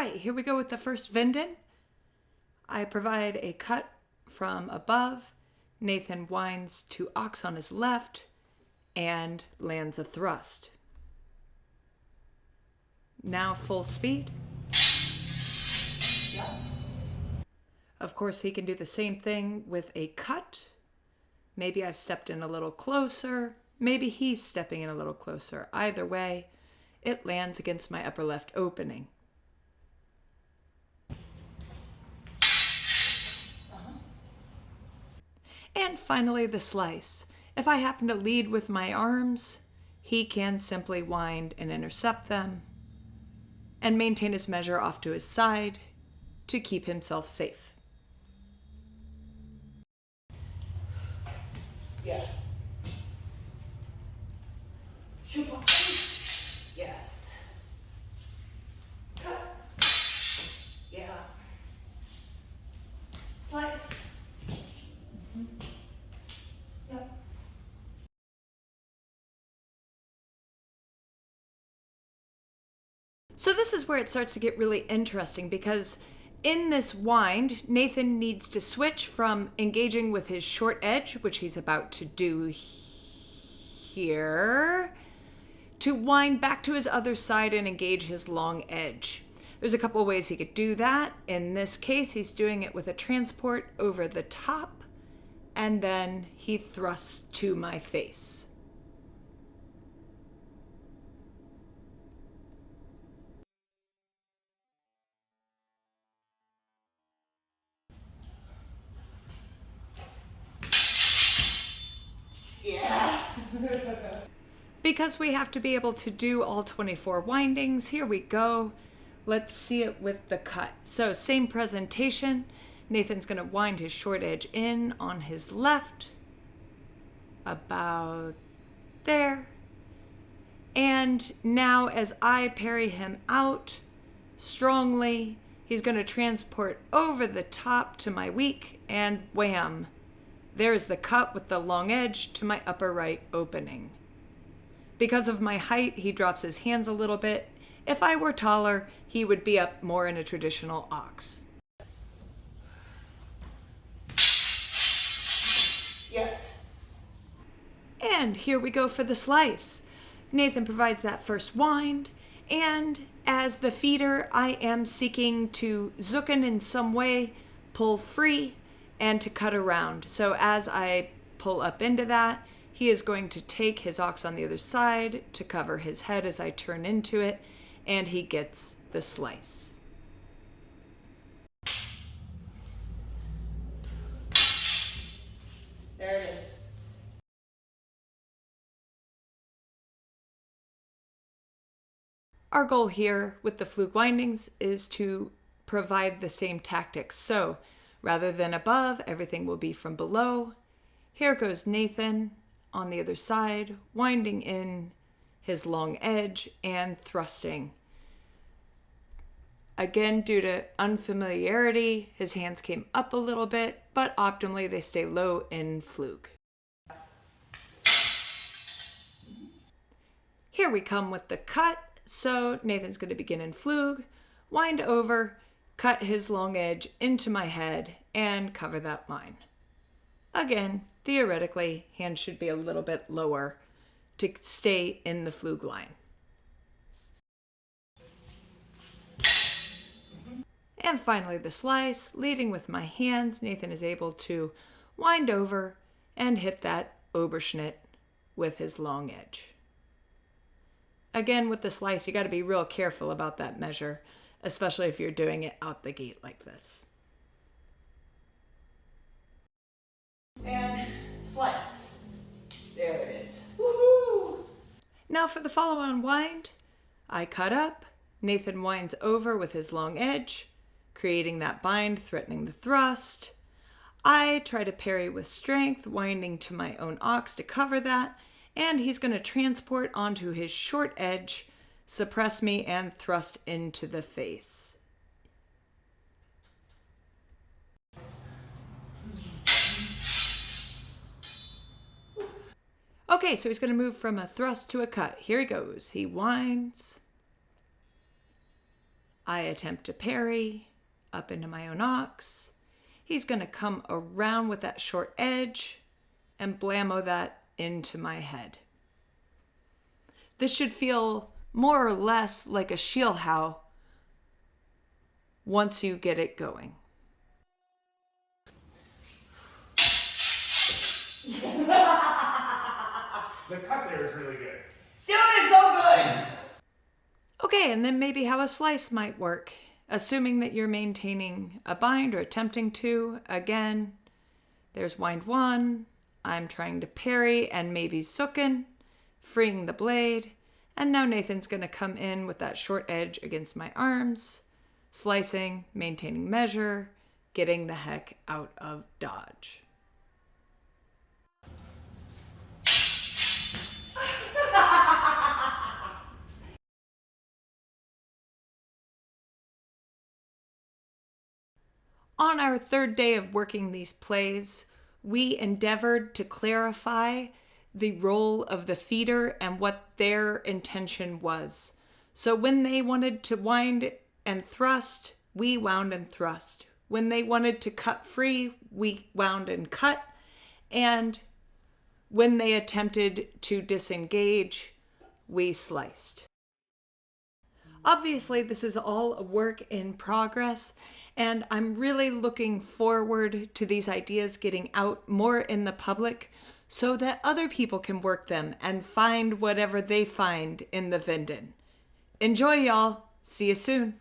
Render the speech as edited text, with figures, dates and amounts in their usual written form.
right, here we go with the first Winden. I provide a cut from above. Nathan winds to ox on his left and lands a thrust. Now full speed. Yep. Of course, he can do the same thing with a cut. Maybe I've stepped in a little closer. Maybe he's stepping in a little closer. Either way, it lands against my upper left opening. And finally, the slice. If I happen to lead with my arms, he can simply wind and intercept them and maintain his measure off to his side to keep himself safe. Yeah. Yes. Cut. Yeah. Slice. Yep. So this is where it starts to get really interesting because in this wind, Nathan needs to switch from engaging with his short edge, which he's about to do here, to wind back to his other side and engage his long edge. There's a couple of ways he could do that. In this case, he's doing it with a transport over the top, and then he thrusts to my face. Yeah. Because we have to be able to do all 24 windings, here we go. Let's see it with the cut. So same presentation. Nathan's going to wind his short edge in on his left, about there. And now as I parry him out strongly, he's going to transport over the top to my weak, and wham! There's the cut with the long edge to my upper right opening. Because of my height, he drops his hands a little bit. If I were taller, he would be up more in a traditional ox. Yes. And here we go for the slice. Nathan provides that first wind, and as the feeder, I am seeking to zucken in some way, pull free, and to cut around. So as I pull up into that, he is going to take his ox on the other side to cover his head as I turn into it, and he gets the slice. There it is. Our goal here with the Fluge windings is to provide the same tactics. So rather than above, everything will be from below. Here goes Nathan on the other side, winding in his long edge and thrusting. Again, due to unfamiliarity, his hands came up a little bit, but optimally they stay low in Fluge. Here we come with the cut. So Nathan's going to begin in Fluge, wind over, cut his long edge into my head, and cover that line. Again, theoretically, hands should be a little bit lower to stay in the Fluge line. And finally the slice, leading with my hands, Nathan is able to wind over and hit that Oberschnitt with his long edge. Again, with the slice, you got to be real careful about that measure, especially if you're doing it out the gate like this. And slice. There it is. Woohoo! Now for the follow-on wind, I cut up, Nathan winds over with his long edge, creating that bind, threatening the thrust. I try to parry with strength, winding to my own ox to cover that, and he's going to transport onto his short edge, suppress me, and thrust into the face. Okay, so he's going to move from a thrust to a cut. Here he goes. He winds. I attempt to parry up into my own ox. He's going to come around with that short edge and blammo that into my head. This should feel more or less like a shield how once you get it going. The cut there is really good. Dude, it's so good! Okay, and then maybe how a slice might work. Assuming that you're maintaining a bind or attempting to. Again, there's wind 1. I'm trying to parry and maybe sukken, freeing the blade. And now Nathan's going to come in with that short edge against my arms, slicing, maintaining measure, getting the heck out of dodge. On our third day of working these plays, we endeavored to clarify the role of the feeder and what their intention was. So when they wanted to wind and thrust, we wound and thrust. When they wanted to cut free, we wound and cut. And when they attempted to disengage, we sliced. Obviously, this is all a work in progress, and I'm really looking forward to these ideas getting out more in the public so that other people can work them and find whatever they find in the Winden. Enjoy, y'all. See you soon.